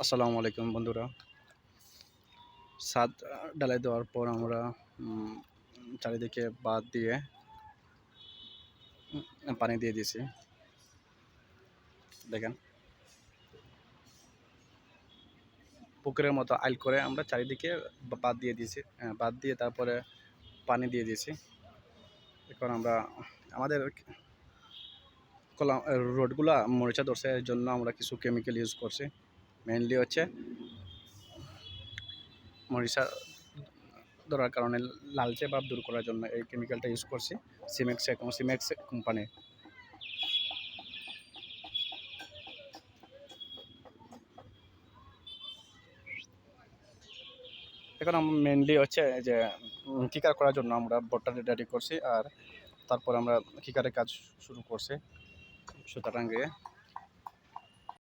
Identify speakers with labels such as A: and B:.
A: আসসালামু আলাইকুম বন্ধুরা। ছাদ ঢালাই দেওয়ার পর আমরা চারিদিকে বাঁধ দিয়ে পানি দিয়ে দিয়েছি। দেখেন, পুকুরের মতো আইল করে আমরা চারিদিকে বাঁধ দিয়ে দিয়েছি। বাঁধ দিয়ে তারপরে পানি দিয়ে দিয়েছি। এখন আমরা আমাদের রোডগুলা মরিচা ধরছে, এর জন্য আমরা কিছু কেমিক্যাল ইউজ করছি। মেইনলি হচ্ছে মরিচা ধরার কারণে লালচে ভাব দূর করার জন্য এই কেমিক্যালটা ইউজ করছি। সিমেক্স কোম্পানি। এখন আমরা মেনলি হচ্ছে যে কিকার করার জন্য আমরা বোর্ডটা রেডি করছি, আর তারপর আমরা কিকারের কাজ শুরু করছি সুতা টাঙ্গিয়ে।